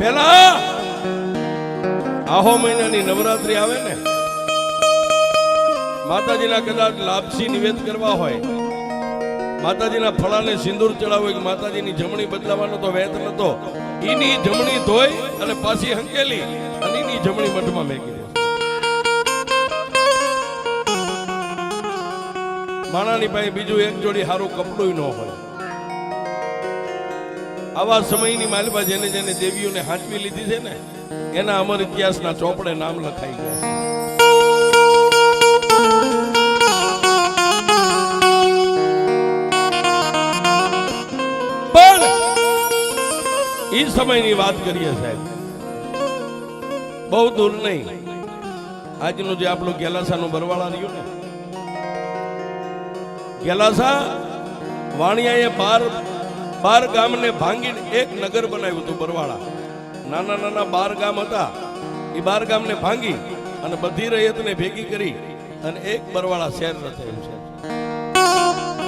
પેલા આહો મહિનાની નવરાત્રી આવે ને, માતાજીના કદાચ લાપસી નિવેદ કરવા હોય, માતાજીના ફળાને સિંદૂર ચડાવવું હોય, માતાજીની જમણી બદલાવાનો તો વેત નતો. એની જમણી ધોઈ અને પાછી હંકેલી અને એની જમણી મઠમાં મેકી દે. માણાની પાસે બીજું એક જોડી સારું કપડું ન હોય. આવા સમયની માલપા જેને જેને દેવીઓને હાંચવી લીધી છે ને, એના અમર ઇતિહાસના ચોપડે નામ લખાઈ ગયા. પણ એ સમયની વાત કરીએ સાહેબ, બહુ દૂર નહીં. આજનું જે આપણું ગેલાસાનું બરવાળા રહ્યું ને, ગેલાસા વાણિયાએ 12 ગામને ભાંગીને એક નગર બનાવ્યું હતું. બરવાળા નાના નાના 12 ગામ હતા. એ 12 ગામને ભાંગી અને બધી રૈયતને ભેગી કરી અને એક બરવાળા શહેર રચાયું છે,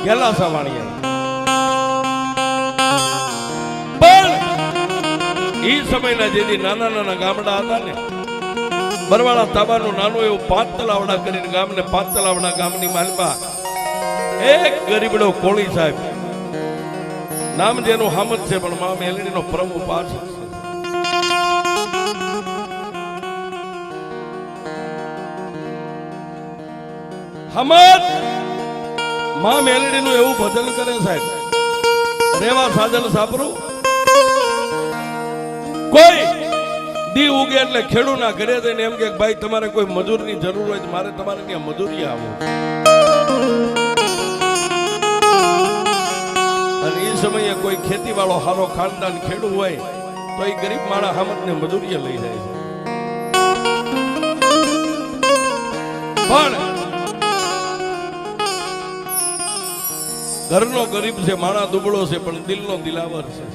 ગેલાસા વાણિયા. પણ એ સમયના જેથી નાના નાના ગામડા હતા ને, બરવાળા તાબાનું નાનું એવું 5 તલાવડા કરીને ગામને 5 તલાવડા ગામની માલપા એક ગરીબડો કોળી સાહેબ, નામ જેનું હામદ છે પણ મા મેલડીનો પરમ ઉપાસક છે. હામદ મા મેલડીનું એવું ભજન કરે સાહેબ, રેવા સાજલ સાપરું. કોઈ દી ઉગે એટલે ખેડૂના ઘરે જઈને એમ કે ભાઈ તમારે કોઈ મજૂરની જરૂર હોય તો મારે તમારે ત્યાં મજૂરી આવવું. અને એ સમયે કોઈ ખેતી વાળો હારો ખાનદાન ખેડૂત હોય તો એ ગરીબ માણસ હામદને મજૂરીએ લઈ જાય છે. પણ ઘરનો ગરીબ છે, માણા દુબળો છે, પણ દિલનો દિલાવર છે.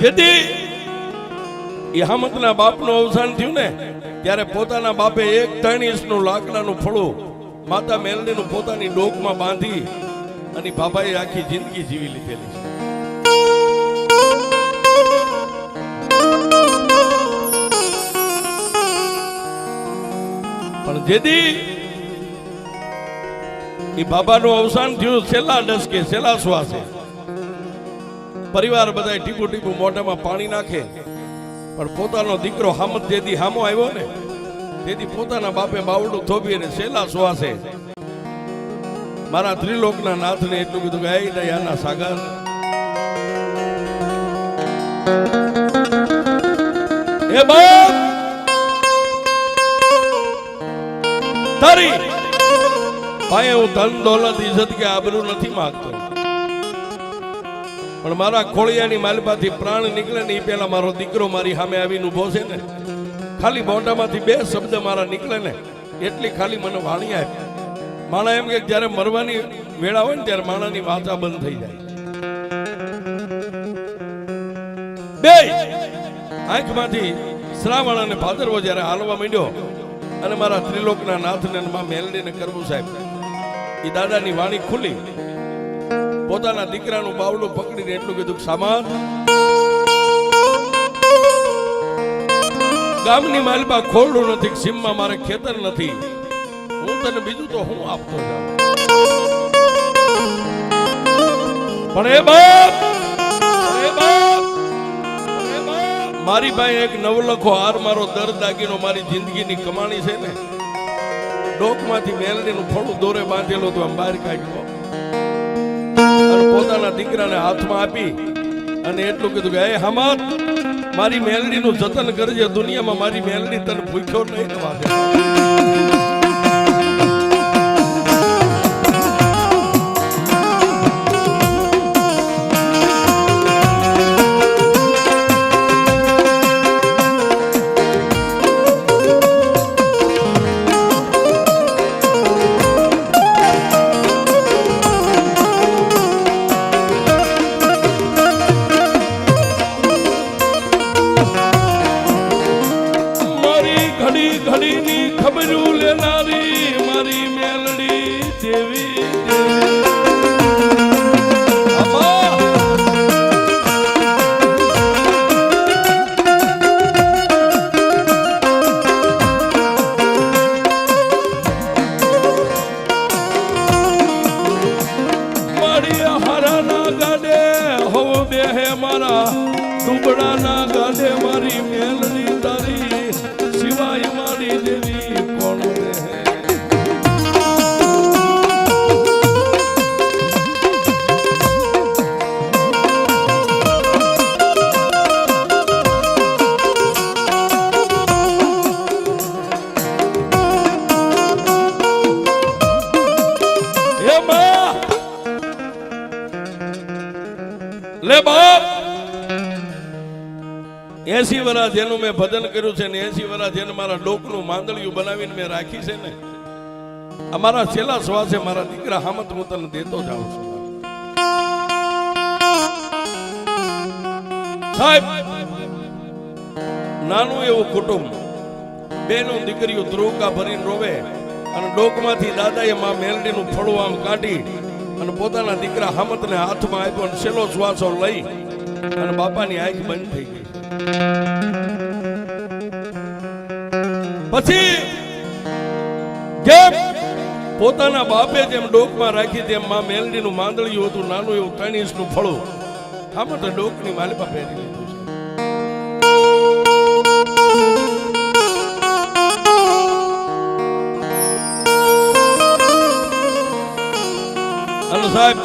જેથી એ હામદના બાપનું અવસાન થયું ને, ત્યારે પોતાના બાપે 1 ઇંચનું લાકડાનું ફળું માતા મેલડીનું પોતાની ડોકમાં બાંધી અને બાબાએ આખી જિંદગી જીવી લીધેલી છે. પણ જેથી એ બાબાનું અવસાન થયું, છેલ્લા ડસકે છેલ્લા શ્વાસે પરિવાર બધા ટીપુ ટીપુ મોઢામાં પાણી નાખે, પણ પોતાનો દીકરો હામદ જેથી હામો આવ્યો ને, તેથી પોતાના બાપે બાવડું થોભી અને છેલ્લા શ્વાસે મારા ત્રિલોકના નાથને એટલું કીધું કે એ દયાના સાગર, હે બાપ, તારી ભાઈ હું ધન દોલત ઇજ્જત કે આબરૂ નથી માંગતો, પણ મારા ખોળિયાની માલપાથી પ્રાણ નીકળે ને એ પેલા મારો દીકરો મારી સામે આવીને ઉભો છે ને, ખાલી મોઢામાંથી 2 શબ્દ મારા નીકળે ને એટલી ખાલી મને વાણી આપે. માણા એમ કે જયારે મરવાની વેળા હોય ને ત્યારે માણાની વાચા બંધ થઈ જાય. 2 આંખમાંથી શ્રાવણ અને ભાદરવો જયારે હાલવા માંડ્યો અને મારા ત્રિલોકના નાથને મા મેલડીને કરવું સાહેબ, એ દાદાની વાણી ખુલી, પોતાના દીકરાનું બાવડું પકડીને એટલું કીધું કે સામાન, ગામની માલપા ખોરડું નથી, સીમમાં મારે ખેતર નથી, હું તને બીજું તો હું આપતો જાઉં, પણ એ બાપ મારી પાસે એક નવલખો હાર મારો દર દાગીનો મારી જિંદગીની કમાણી છે ને, ડોકમાંથી મેલડીનું ફળું દોરે બાંધેલું તો આમ બહાર કાઢ્યો અને પોતાના દીકરાને હાથમાં આપી અને એટલું કીધું કે હે હામદ, મારી મેલડીનું જતન કરજે, દુનિયામાં મારી મેલડી તને ભૂખ્યો નહીં વાગે. ઘડી ઘડીની બેહે મારા દુબળાના ગાલે મારી મેલડી તારી સિવાય મારી દેવી કોણ બેહે લે બાપ 80 વર્ષ જેનું મેં ભજન કર્યું છે ને 80 વર્ષ જેને મારા ડોકનું માંદળિયું બનાવીને મેં રાખી છે ને અમારા છેલ્લા શ્વાસે મારા દીકરા હામત હું તને દેતો જાઉં છું સાહેબ નાનું એવું કુટુંબ બેનો દીકરીઓ ધ્રુવકા ભરીને રોવે અને ડોકમાંથી દાદાએ માં મેલડીનું ફળું આમ કાઢી અને પોતાના દીકરા હામતને હાથમાં આપ્યો અને છેલ્લો શ્વાસો લઈ અને બાપાની આંખ બંધ થઈ ગઈ પછી જેમ પોતાના બાપે જેમ ડોકમાં રાખી તેમ માં મેલડીનું માંદળિયું હતું નાનું એવું 3 ઇંચનું ફળું હામતે ડોકની માલિપા પહેરી લીધું છે સાહેબ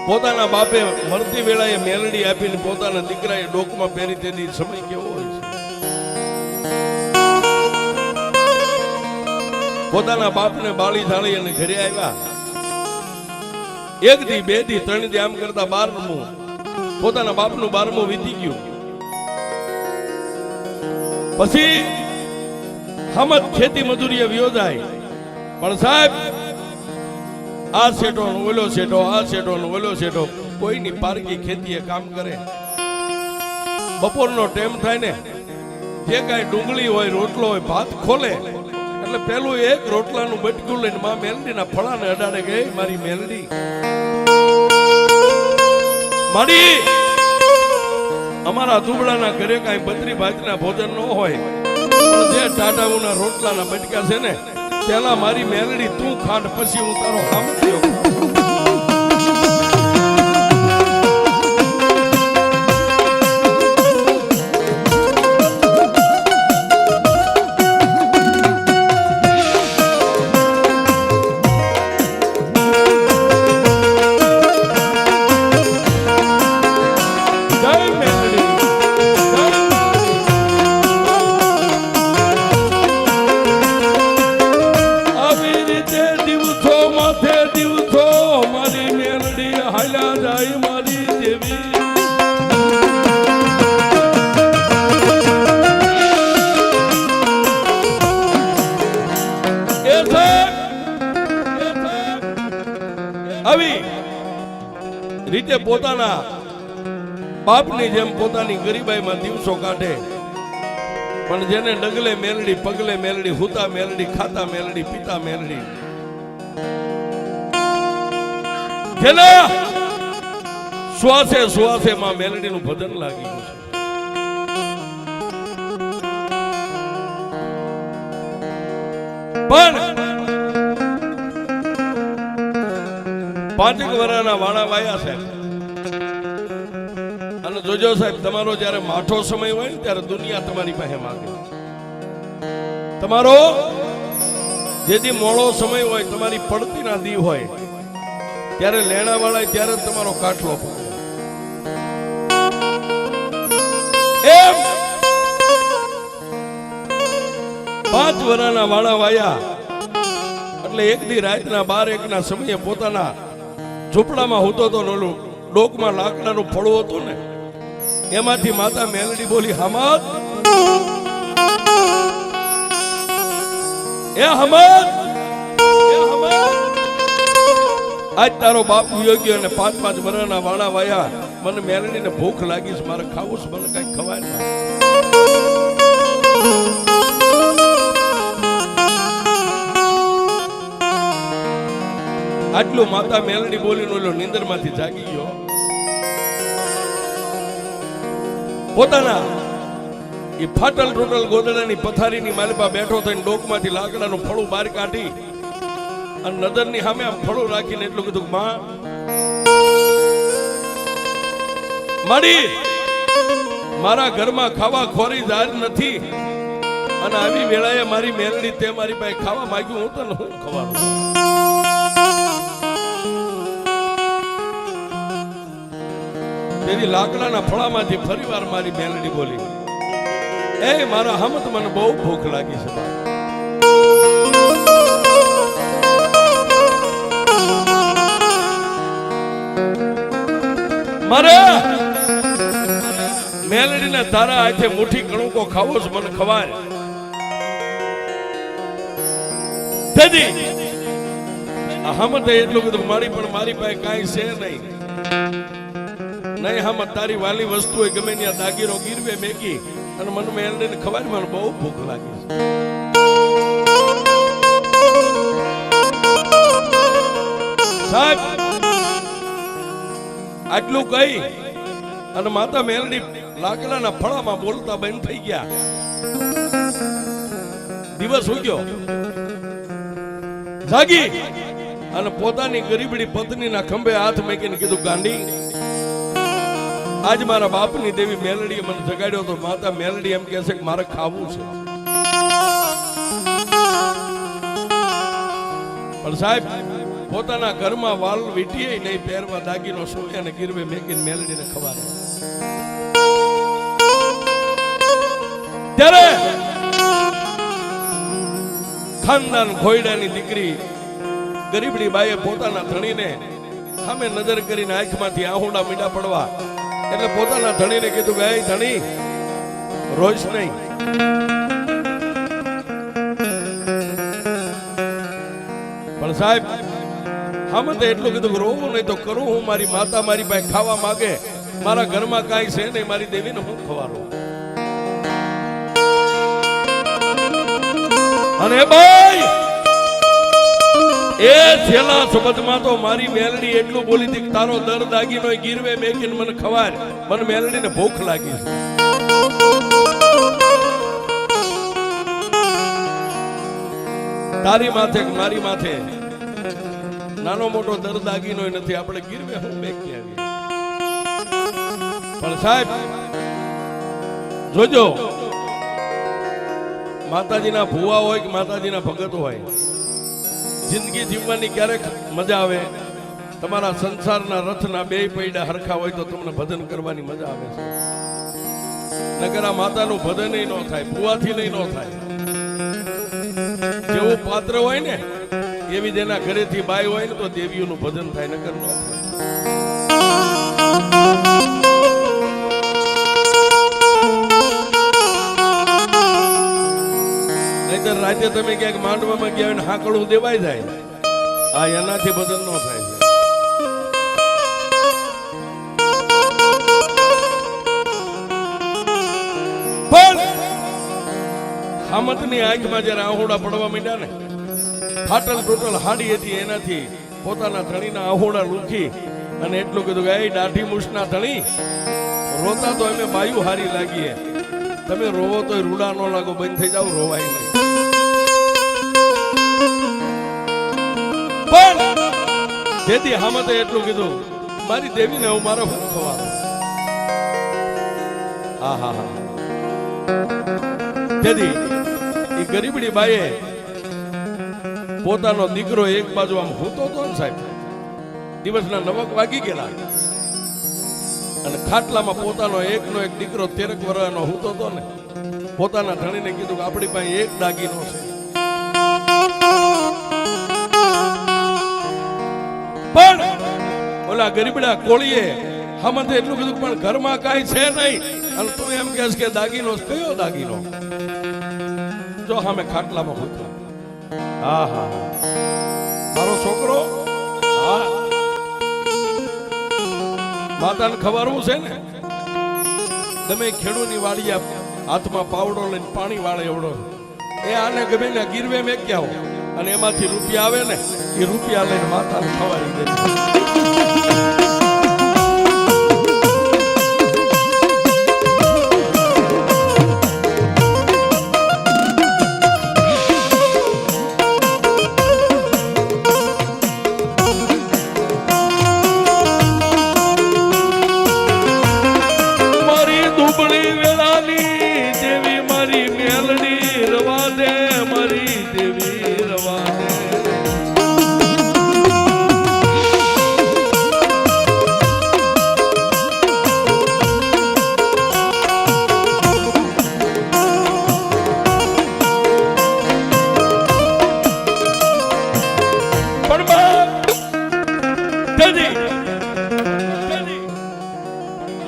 પોતાના બાપે મરતી વેળાએ મેલડી આપીને પોતાના દીકરાએ ડોકમાં પહેરી તેની સમય કેવો હોય છે પોતાના બાપને બાળી ઝાળી અને ઘરે આવ્યા 1 દી 2 દી 3 દી આમ કરતા 12મું પોતાના બાપનું 12મું વીતી ગયું પછી હમત ખેતી મજૂરીએ વયો જાય પણ સાહેબ આ શેઠો ઓલો શેઠો આ શેઠો ઓલો શેઠો કોઈની પારકી ખેતીએ કામ કરે બપોરનો ટાઈમ થાય ને જે કાંઈ ડુંગળી હોય રોટલો હોય ભાત ખોલે એટલે પેલું એક રોટલાનું બટકું લઈને માં મેલડીના ફળાને અડાડે ગઈ મારી મેલડી મારી અમારા દુબળાના ઘરે કાંઈ બત્રી ભાતના ભોજન ન હોય પણ જે ટાટાઓના રોટલાના બટકા છે ને પેલા મારી મેલડી તું ખાંડ પછી હું તારો હામ થયો આવી રીતે પોતાના બાપની જેમ પોતાની ગરીબાઈમાં દિવસો કાઢે પણ જેને ડગલે મેલડી પગલે મેલડી હુતા મેલડી ખાતા મેલડી પીતા મેલડી જેના શ્વાસે શ્વાસે માં મેલડીનું ભજન લાગી ગયું છે પણ 5 વર્ષના વાણા વાયા છે અને જોજો સાહેબ તમારો જ્યારે માઠો સમય હોય ને ત્યારે દુનિયા તમારી પાસે માંગે તમારો જેથી મોડો સમય હોય તમારી પડતીના દી હોય ત્યારે લેણા વાળા ત્યારે તમારો કાટલો પકડે એમ 5 વર્ષના વાણા વાયા એટલે એક દી રાતના 12-1 ના સમયે પોતાના ઝૂંપડામાં હોતો તો ડોકમાં લાકડાનું ફળું હતું ને એમાંથી માતા મેલડી બોલી હમત એ હમત આજ તારો બાપ યોગ્ય અને 5-5 વર્ષના વાણા વાયા મને મેલડીને ભૂખ લાગી છે મારે ખાવું છે મને કઈ ખવાય ના આટલું માતા મેલડી બોલીને ઓલો નીંદરમાંથી જાગી ગયો પોતાના એ ફાટલ ટોટલ ગોદડાની પથારીની માલપા બેઠો થઈને ડોકમાંથી લાકડાનું ફળું બહાર કાઢી અને નજરની સામે આમ ફળું રાખીને એટલું કીધું માં મારી મારા ઘરમાં ખાવા ખોરી જાર નથી અને આવી વેળાએ મારી મેલડી તે મારી પાસે ખાવા માંગ્યું હું તને હું ખવાનું તેની લાકડાના ફળામાંથી ફરીવાર મારી મેલડી બોલી એ મારા હમત મને બહુ ભૂખ લાગી છે મારે મેલડીને તારા હાથે મુઠ્ઠી કણુકો ખાવો છે મને ખવાય તેથી હમત એટલું કીધું મારી પણ મારી પાસે કાંઈ છે નહીં હમત તારી વાલી વસ્તુ હોય ગમે ત્યાં દાગીરો ગીરવે મેકી અને મને મેલડીને ખવાય મને બહુ ભૂખ લાગી છે સાહેબ આટલું કહી અને માતા મેલડી લાકડાના ફળામાં બોલતા બંધ થઈ ગયા દિવસ ઉગ્યો જાગી અને પોતાની ગરીબડી પત્નીના ખંભે હાથ મૂકીને કીધું ગાંડી આજ મારા બાપની દેવી મેલડીએ મને જગાડ્યો તો માતા મેલડી એમ કહે છે કે મારે ખાવું છે પણ સાહેબ પોતાના ઘરમાં વાલ વીટીએ નહીં પહેરવા દાગીનો સોય અને ગીરવે મેકીને મેલડીને ખવાડે ત્યારે ખાનદાન ખોયડાની દીકરી ગરીબડી બાઈએ પોતાના ધણીને સામે નજર કરીને આંખમાંથી આહુડા મીડા પડવા એટલે પોતાના ધણીને કીધું કે ધણી રોજ નહીં પણ સાહેબ હમતે એટલું કીધું રોવું નહીં તો કરું હું મારી માતા મારી પાસે ખાવા માંગે મારા ઘરમાં કાંઈ છે નહીં મારી દેવીને હું ખવાડું અને ભાઈ એ છેલ્લા શબ્દમાં તો મારી મેલડી એટલું બોલી હતી તારો દર દાગીનો ગીરવે મેકીને મને ખવાય મને મેલડીને ભૂખ લાગી છે તારી માથે મારી માથે નાનો મોટો દર દાગીનો નથી આપણે ગીરવે હું મેકી આવીએ પણ સાહેબ જોજો માતાજીના ભુવા હોય કે માતાજીના ભગત હોય જિંદગી જીવવાની ક્યારેક મજા આવે તમારા સંસારના રથના બે પૈડા હરખા હોય તો તમને ભજન કરવાની મજા આવે છે નકર આ માતાનું ભજન ન થાય ભુવાથી નહીં ન થાય જેવું પાત્ર હોય ને એવી જેના ઘરેથી બાઈ હોય ને તો દેવીઓનું ભજન થાય નકર ન થાય નહીતર રાતે તમે ક્યાંક માંડવામાં ગયા હોય ને હાકડું દેવાઈ જાય આ એનાથી ભજન ન થાય પણ હામતની આંખમાં જયારે આહુડા પડવા માંડ્યા ને ફાટલ ટોટલ હાડી હતી એનાથી પોતાના ધણીના આહુડા લૂખી અને એટલું કીધું કે દાઢી મૂછના ધણી રોતા તો અમે બાયુ હારી લાગીએ તમે રોવો તો રૂડા નો લાગો બંધ થઈ જાવ રોવાય નહીં પણ તેથી હામતે એટલું કીધું મારી દેવીને હું મારા હું ખવાનું આહા તેથી એ ગરીબડી બાઈએ પોતાનો દીકરો એક બાજુ આમ હૂતો હતો ને સાહેબ દિવસના 9 વાગી ગયેલા અને ખાટલામાં પોતાનો એકનો એક દીકરો 13 વર્ષનો હૂતો હતો ને પોતાના ધણીને કીધું કે આપણી પાસે એક દાગીનો છે પણ ઓલા ગરીબડા કોળીએ હમતે એટલું કીધું પણ ઘરમાં કાંઈ છે નહીં અને તું એમ કહેશ કે દાગીનો કયો દાગીનો જો સામે ખાટલામાં હૂતો હા હા મારો છોકરો હા માતાને ખબરવું છે ને તમે ખેડૂની વાડી હાથમાં પાવડો લઈને પાણી વાળે એવડો એ આને ગમે ને ગીરવે મેક્યા હો અને એમાંથી રૂપિયા આવે ને એ રૂપિયા લઈને માતાને ખવાડી દે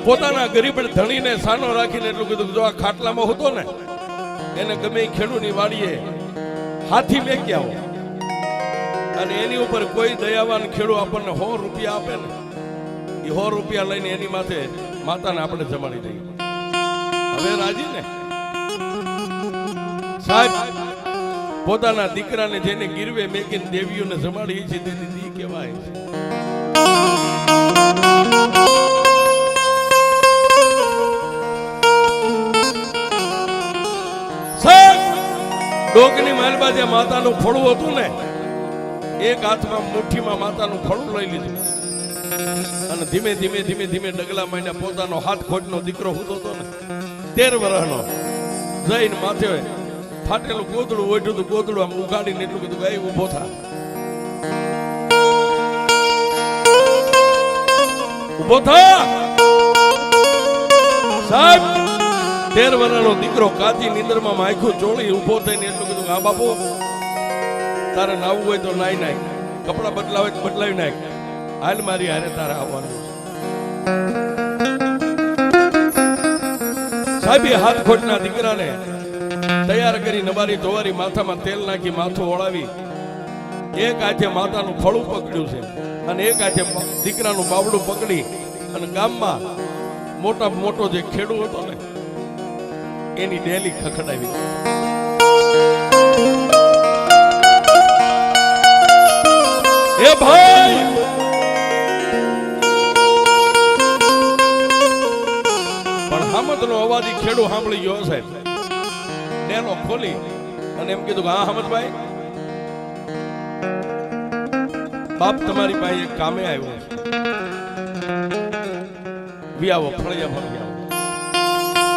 પોતાના ગરીબ ધણીને સાનો રાખીને એટલું કીધું જો આ ખાટલામાં હતો ને એને ગમે એ ખેડૂની વાડીએ હાથી મેકી આવો અને એની ઉપર કોઈ દયાવાન ખેડૂ આપણને 100 રૂપિયા આપે ને એ 100 રૂપિયા લઈને એની માથે માતાને આપણે જમાડી દઈએ. હવે રાજી ને સાહેબ પોતાના દીકરાને જેને ગીરવે મેકીને દેવીઓને જમાડી છે તે દીદી કહેવાય છે. ડોકની માલબાજે માતાનું ફળું હતું ને એક હાથમાં મુઠ્ઠીમાં માતાનું ફળું લઈ લીધું અને ધીમે ધીમે ધીમે ધીમે ડગલા માંડ્યા. પોતાનો હાથ ખોટનો દીકરો હતો ને 13 વર્ષનો જઈને માથે ફાટેલું ગોદડું ઓઢ્યું હતું. ગોદડું આમ ઉગાડીને એટલું કીધું ગાય ઉભો થા, ઉભો થા. સાહેબ 13 વર્ષનો દીકરો કાચી નીંદરમાં માયખું ચોળી ઉભો થઈને એટલું કીધું હા બાપુ તારે નાવું હોય તો નાઈ નાખ, કપડા બદલાવે તો બદલાવી નાખ, હાલ મારી હારે તારે આવવાનું. સાહેબે હાથ ખોટના દીકરાને તૈયાર કરી નવારી ધોવારી માથામાં તેલ નાખી માથું ઓળાવી એક હાથે માતાનું ફળું પકડ્યું છે અને એક હાથે દીકરાનું બાવડું પકડી અને ગામમાં મોટા મોટો જે ખેડૂ હતો ને એની ડેલી ખખડાવી. એ ભાઈ પણ હામદનો અવાજ ખેડૂ સાંભળી ગયો સાહેબ. ડેલો ખોલી અને એમ કીધું હા હામદભાઈ બાપ તમારી પાસે એક કામે આવ્યો છે, વિયાવો ફળિયા ફળિયા.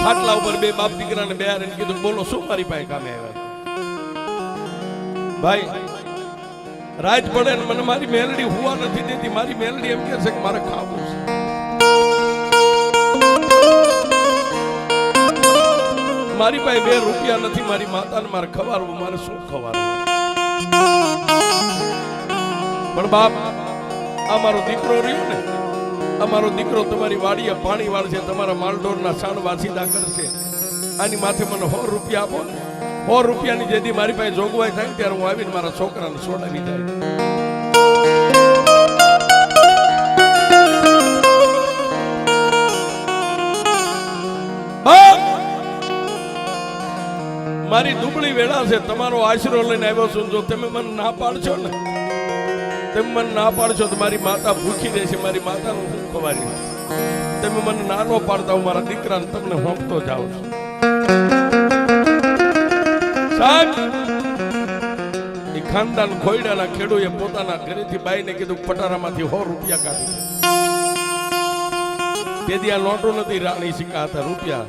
ખાટલા ઉપર બે બાપ દીકરાને બેહાર એને કીધું બોલો શું મારી પાસે કામે આવ્યા? ભાઈ રાત પડે ને મને મારી મેલડી હુવા નથી દેતી. મારી મેલડી એમ કહે છે કે મારે ખાવું છે. મારી પાસે 2 રૂપિયા નથી, મારી માતાને મારે ખવારવું, મારે શું ખવારવું? પણ બાપ અમારો દીકરો રહ્યો ને, અમારો દીકરો તમારી વાડીએ પાણી વાળશે, તમારા માલઢોરના સાણ વાસીદા કરશે, આની માથે મને 100 રૂપિયા આપો. 100 રૂપિયાની જેથી મારી પાસે જોગવાઈ થાય ત્યારે હું આવીને મારા છોકરાને છોડાવી જાય. મારી દુબળી વેળા છે, તમારો આશરો લઈને આવ્યો છું. જો તમે મને ના પાડશો ને, તમે મને ના પાડશો તો મારી માતા ભૂખી રહેશે, મારી માતાનું શું ખવારી. તમે મને ના ન પાડતા હું મારા દીકરાને તમને હોંપતો જાઉં છું. સાહેબ એ ખાનદાન ખોયડાના ખેડૂએ પોતાના ઘરેથી બાઈને કીધું પટારામાંથી 100 રૂપિયા કાઢી. તેથી આ નોટો નથી, રાણી સિક્કા હતા, રૂપિયા.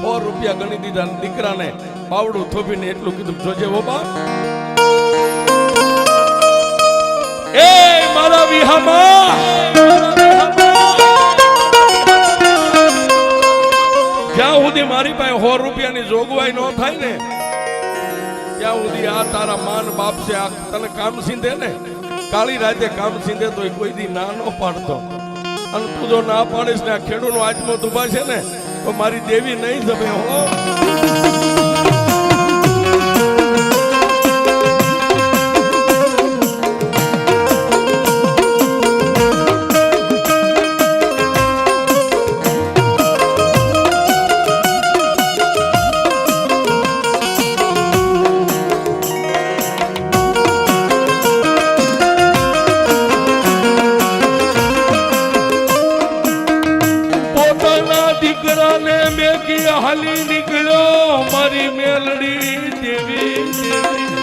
100 રૂપિયા ગણી દીધા. દીકરાને બાવડું થોભીને એટલું કીધું જોજે ઓ બાપ એ મારા વિહામાં જ્યાં સુધી મારી પાસે 100 રૂપિયાની જોગવાઈ ન થાય ને ત્યાં સુધી આ તારા માન બાપ છે, આ તને કામ સીંધે ને કાળી રાતે કામ સીંધે તો કોઈ દી ના ન પાડતો. અને તું જો ના પાડીશ ને આ ખેડૂનો આત્મો દુભા છે ને તો મારી દેવી નહીં જમે હો. હાલી નીકળ્યો મારી મેલડી દેવી દેવી.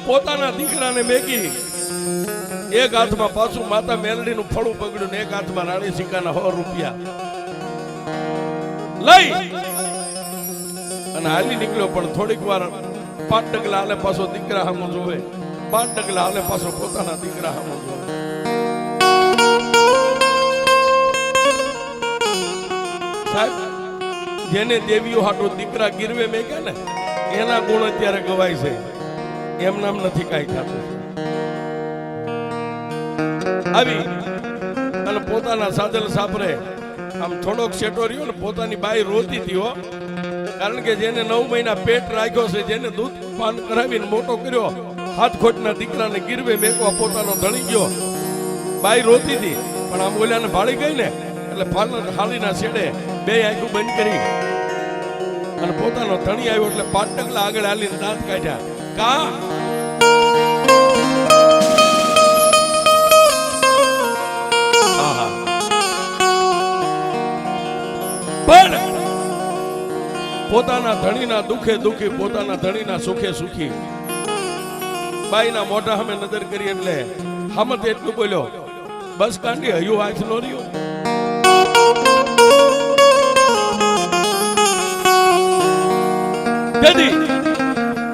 પોતાના દીકરાને મેકી એક હાથમાં પાછું માતા મેલડીનું ફળું પકડ્યું ને એક હાથમાં રાણી સિક્કાના 100 રૂપિયા લઈ અને હાલી નીકળ્યો. પણ થોડીક વાર 5 ડગલા હાલે પાછો દીકરા સામું જોવે, 5 ડગલા હાલે પાછો પોતાના દીકરા સામું જોવે. સાહેબ જેને દેવીઓ હાટો દીકરા ગીરવે મેક્યા ને એના ગુણ અત્યારે ગવાય છે, એમ નામ નથી કાંઈ થતું. આવી અને પોતાના સાદલ સાપરે આમ થોડોક શેટો રહ્યો ને પોતાની બાઈ રોતી હતી હો, કારણ કે જેને 9 મહિના પેટ રાખ્યો છે, જેને દૂધ પાન કરાવીને મોટો કર્યો, હાથ ખોટના દીકરાને ગીરવે મેકવા પોતાનો ધણી ગયો. બાઈ રોતી હતી પણ આમ ઓલાને ભાળી ગઈ ને એટલે હાલીના છેડે બે આંખું બંધ કરી અને પોતાનો ધણી આવ્યો એટલે 5 ડગલા આગળ હાલીને દાંત કાઢ્યા. કા પણ પોતાના ધણીના દુખે દુખી, પોતાના ધણીના સુખે સુખી બાઈના મોઢા સામે નજર કરી એટલે હામત એટલું બોલ્યો, બસ કાંડી હયું હાથ નો રહ્યો.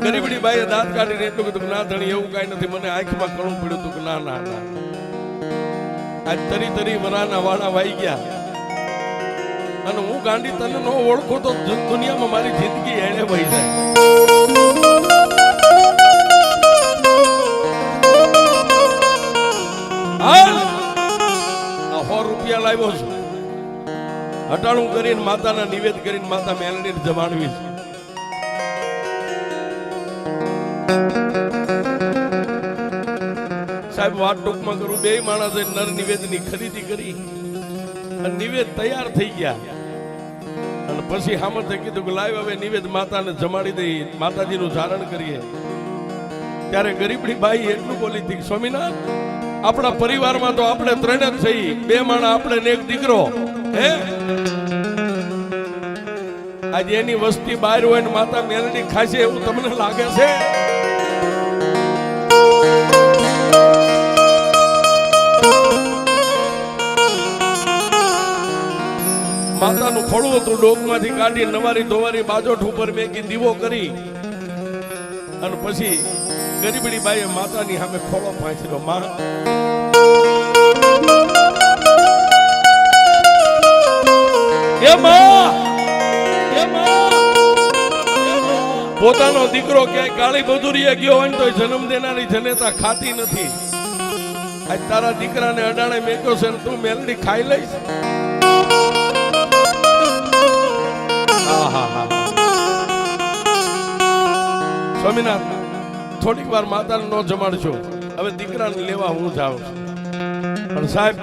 ગરીબડી બાઈએ દાંત કાઢીને એટલું કીધું, ના ધણી એવું કઈ નથી, મને આંખમાં કણું પડ્યું હતું કે ના ના ના. આજ તરી તરી વરાના વાળા વાઈ ગયા અને હું ગાંડી તને ન ઓળખું તો દુનિયામાં મારી જિંદગી એણે વહી જાય. ₹100 લાવ્યો છું, હટાણું કરીને માતાના નિવેદ કરીને માતા મેલડીને જમાડવી છે. સાહેબ વાત ટૂંકમાં કરું, 2 માણસે નર નિવેદની ખરીદી કરી અને નિવેદ તૈયાર થઈ ગયા અને પછી હામતે કીધું કે લાવ હવે નિવેદ માતાને જમાડી દઈ, માતાજીનું ધારણ કરીએ. ત્યારે ગરીબડી બાઈ એટલું બોલી હતી, સ્વામિનાથ આપણા પરિવારમાં તો આપણે 3 જ થઈ, 2 માણા આપણે ને 1 દીકરો, હે આજે એની વસ્તી બહાર હોય ને માતા મેલડી ખાશે એવું તમને લાગે છે? માતાનું ખોળું હતું, ડોકમાંથી કાઢી નવારી ધોવારી બાજોઠ ઉપર મેકી દીવો કરી અને પછી ગરીબડી બાઈએ માતાની સામે ખોળો પાંચલો. માં પોતાનો દીકરો ક્યાંય કાળી બદુરીએ ગયો હોય તો જન્મ દેનારી જનેતા ખાતી નથી. આજ તારા દીકરાને અડાણે મેક્યો છે તું મેલડી ખાઈ લઈશ? સ્વામિનાથ થોડીક વાર માતાને ન જમાડશો, હવે દીકરાને લેવા હું જાઉં છું. પણ સાહેબ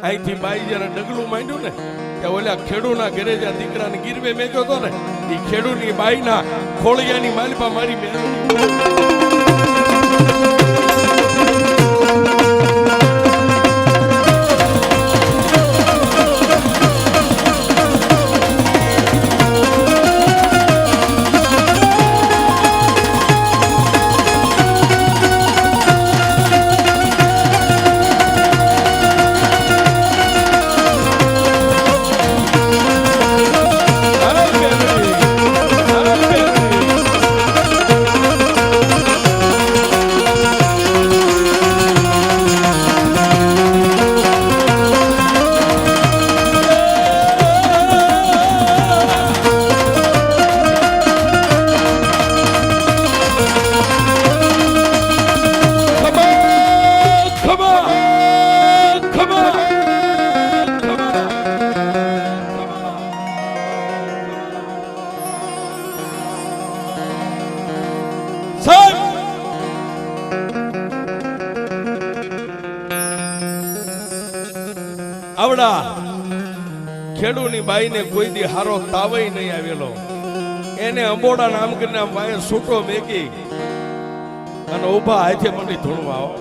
અહીંથી બાઈ જયારે ડગલું માંડ્યું ને ત્યાં ઓલા ખેડૂના ઘરે જ્યાં દીકરાને ગીરવે મેક્યો હતો ને એ ખેડૂની બાઈના ખોળિયાની માલપા મારી મેળવી. આવડા ખેડૂની બાઈને કોઈ દી હારો તાવય નહીં આવેલો. એને અંબોડા નામ કરીને આમ વાય સૂટો મેકી અને ઉભા હાથે મંડી ધૂણવા આવો.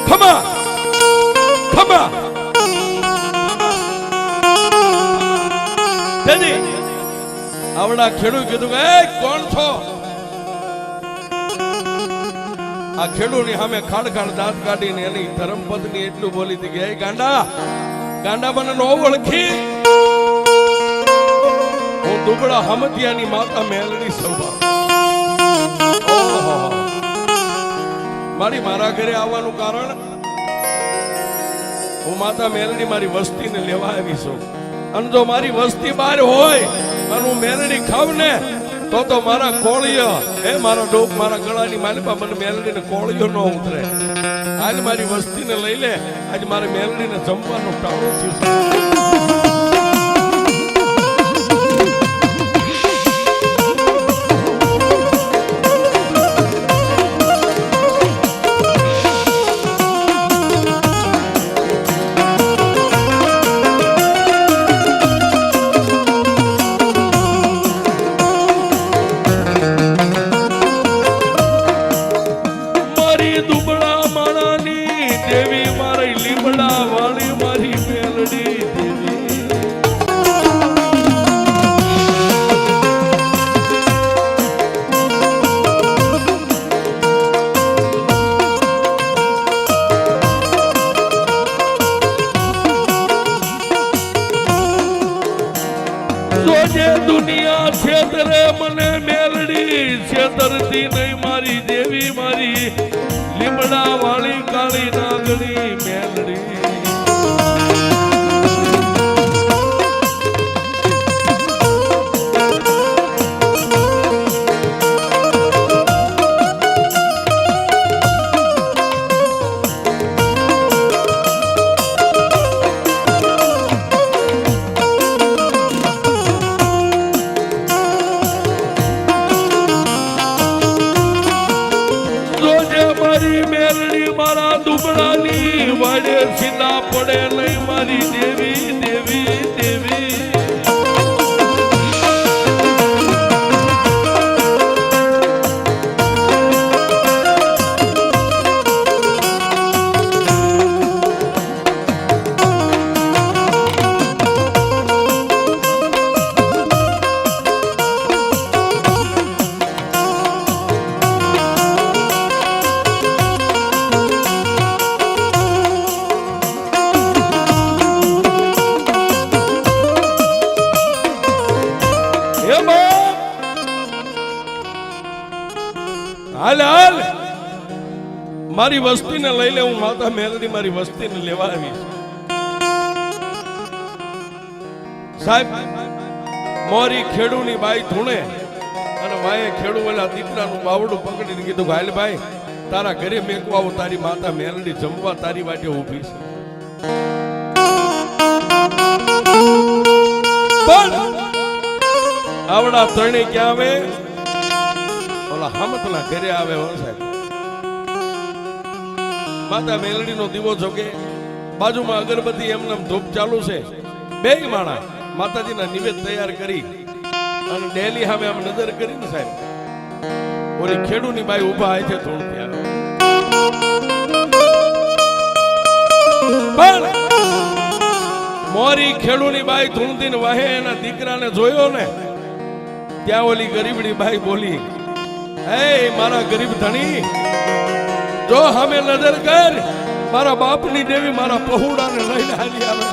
ખમા ખમા તેની આવડા ખેડૂ કીધું કે એ કોણ છો? આ ખેડૂની સામે ખાડ ખાડ દાંત કાઢીને એની ધર્મપત્ની એટલું બોલી હતી કે એ ગાંડા ગાંડા મને નો ઓળખી, હું દુબળા હમતિયાની માતા મેલડી સૌભા. મારી મારા ઘરે આવવાનું કારણ હું માતા મેલડી મારી વસ્તીને લેવા આવી છું અને જો મારી વસ્તી બહાર હોય અને હું મેલડી ખાવ ને તો મારા કોળીઓ મારા ડોક મારા ગળાની માલિપા મને મેલડીને કોળીઓ ન ઉતરે. આજ મારી વસ્તીને લઈ લે, આજ મારે મેલડીને જમવાનું ટાળું થયું. દુનિયા છેતરે મને મેલડી છેતરતી નહીં મારી દેવી મારી લીમડા વાળી કાળી નાગણી મેલડી. વાડે સીધા પડે નહીં મારી દેવી દેવી દેવી. હાલ હાલ મારી વસ્તીને લઈ લે, હું માતા મેલડી મારી વસ્તીને લેવા આવી સાહેબ. મોરી ખેડૂની બાઈ ધૂણે અને વાયે ખેડૂ વાળા દીકરાનું બાવડું પકડીને કીધું હાલ ભાઈ તારા ઘરે મેકવા આવું, તારી માતા મેલડી જમવા તારી વાટે ઊભી છે. પણ આવડા ત્રણે ક્યાં આવે? હામતના ઘરે આવે સાહેબ. માતા મેલડી નો દીવો જોગે, બાજુમાં અગરબત્તી એમને ધૂપ ચાલુ છે. બે માણા માતાજીના નિવેદ તૈયાર કરી અને ડેલી સામે આમ નજર કરીને સાહેબ ઓલી ખેડૂની બાઈ ઉભા હોય છે થોડું આવે. પણ મોરી ખેડૂની બાઈ ધૂણતીને વાહે એના દીકરાને જોયો ને ત્યાં ઓલી ગરીબડી બાઈ બોલી, મારા ગરીબ ધણી જો સામે નજર કર, મારા બાપની દેવી મારા પહોળાને લઈને હાલી આવે.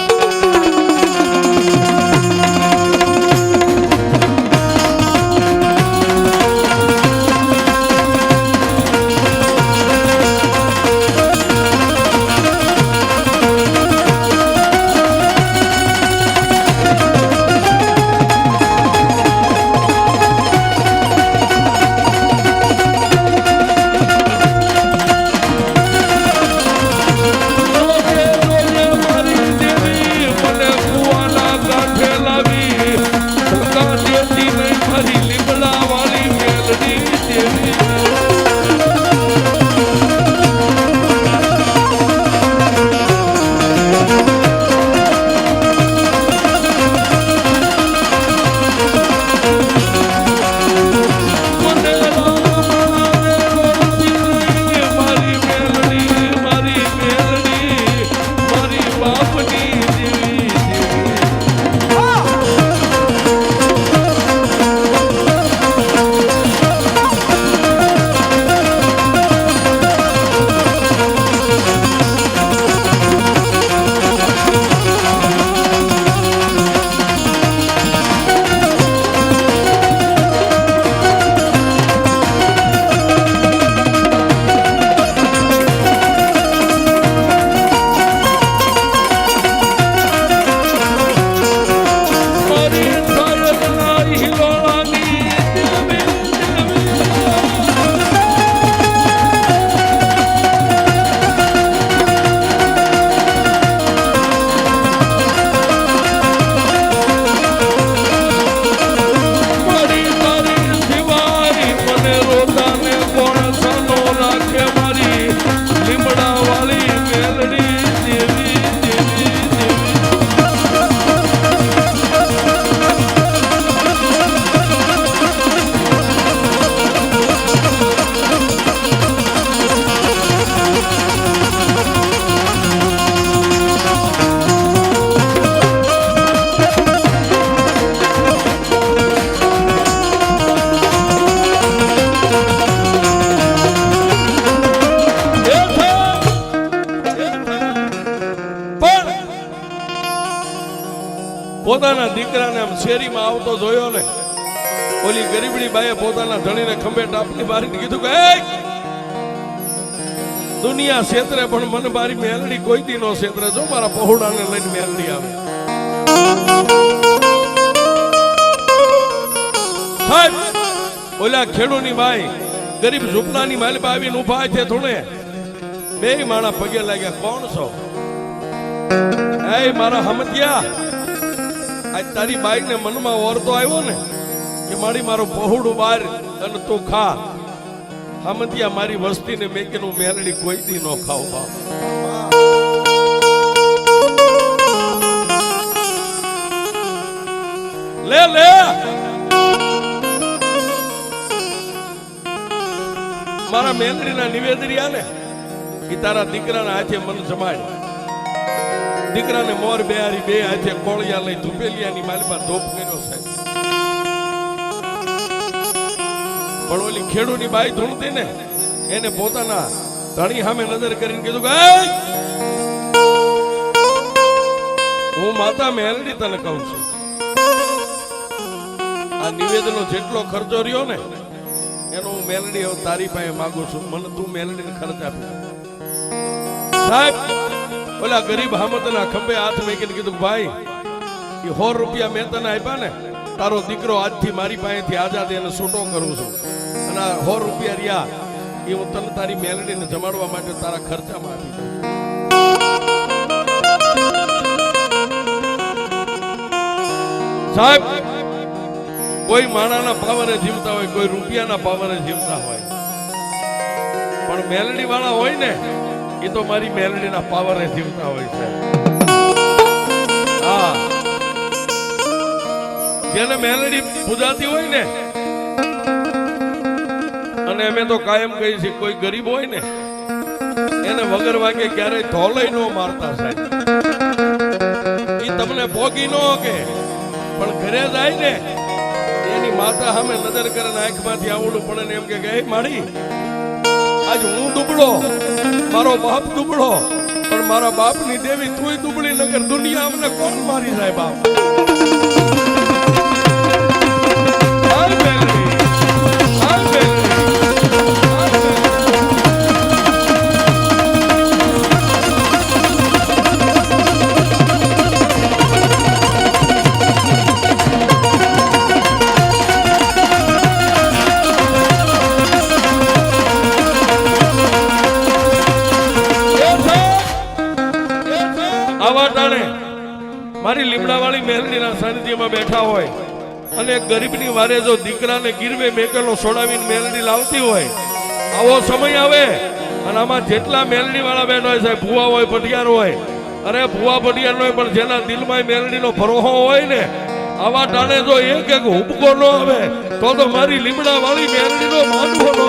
પોતાના દીકરાને આમ શેરીમાં આવતો જોયો ને, ઓલી ગરીબડી બાઈએ પોતાના ધણીને ખંભે ટાપની બારીને કીધું કે "એ દુનિયા ક્ષેત્રે પણ મને મારી મેલડી કોઈ દી નો ક્ષેત્રે, જો મારા પહોળાને લઈને મેલડી આવે." સાહેબ ઓલા ખેડૂની બાઈ ગરીબ ઝૂંપડાની માલમાં આવીને ઉભા છે થોડે, બે માણા પગે લાગ્યા, "કોણ છો?" "એ મારા હમતિયા, આજ તારી બાઈ ને મનમાં ઓરતો આવ્યો ને કે મારી મારું પહોળું બાર અને તું ખા." હમતિયા મારી વસ્તીને મેં કે હું મેલડી કોઈ દી નો ખાવ બાપ. લે લે મારા મેલડીના નિવેદરિયા ને એ તારા દીકરાના હાથે મન જમાડ. દીકરાને મોર બેહારી બે હાથે કોળિયા લઈ ધુપેલિયાની માલમાં ધોપ કર્યો સાહેબ. પણ ઓલી ખેડૂની બાઈ ધૂણતી ને એને પોતાના ધણી સામે નજર કરીને કીધું કે હું માતા મેલડી તને કહું છું, આ નિવેદનો જેટલો ખર્ચો રહ્યો ને એનો હું મેલડી તારી પાસે માંગુ છું, મને તું મેલડીને ખર્ચ આપી. સાહેબ ઓલા ગરીબ હામતના ખંભે હાથ મેકીને કીધું ભાઈ એ 100 રૂપિયા મેં તને આપ્યા ને, તારો દીકરો આજથી મારી પાસેથી આઝાદ એને છૂટો કરું છું, અને આ 100 રૂપિયા રહ્યા એ હું તને તારી મેલડીને જમાડવા માટે તારા ખર્ચામાં આપી દઉં. સાહેબ કોઈ માણાના પાવરે જીવતા હોય, કોઈ રૂપિયાના પાવરે જીવતા હોય, પણ મેલડી વાળા હોય ને એ તો મારી મેલડીના પાવરે જીવતા હોય છે. હા, જેને મેલડી પૂજાતી હોય ને, અને અમે તો કાયમ કહી છે કોઈ ગરીબ હોય ને એને વગર વાગે ક્યારેય ધોલય ન મારતા સાહેબ. એ તમને ભોગી ન કે પણ ઘરે જાય ને એની માતા સામે નજર કરે ને આંખમાંથી આવડું પડે ને એમ કે "હે માડી, આજ હું દુબળો, મારો બાપ દુબળો, પણ મારા બાપની દેવી તુંય દુબળી નગર દુનિયા અમને કોણ મારી જાય બાપ." મારી લીમડાવાળી મેલડીના સાનિધ્યમાં બેઠા હોય અને એક ગરીબની વારે જો દીકરાને ગીરવે મેકેલો છોડાવીને મેલડી લાવતી હોય, આવો સમય આવે અને આમાં જેટલા મેલડી વાળા બેન હોય સાહેબ, ભુવા હોય, ભટિયાર હોય, અરે ભુવા ભટિયાર હોય, પણ જેના દિલમાં મેલડીનો ભરોહો હોય ને, આવા ટાણે જો એક એક હુબકો ન આવે તો મારી લીમડાવાળી મેલડીનો માંડવો ન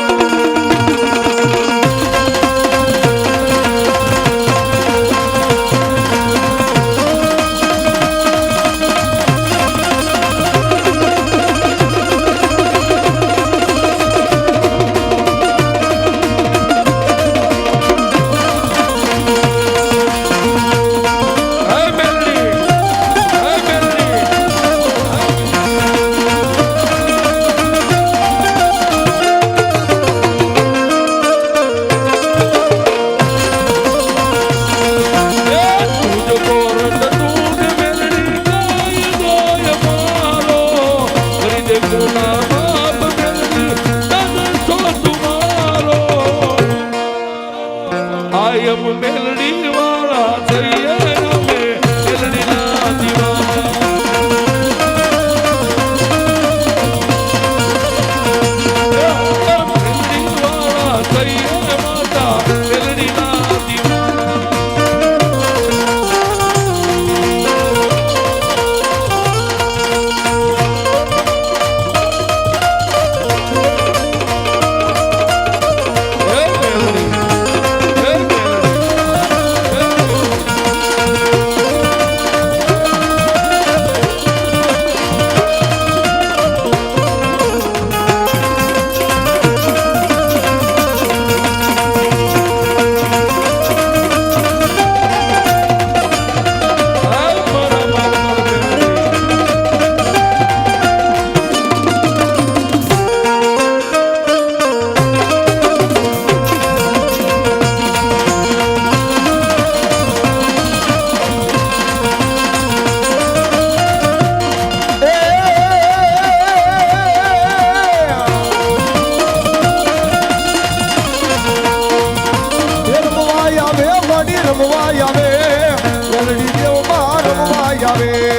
આવે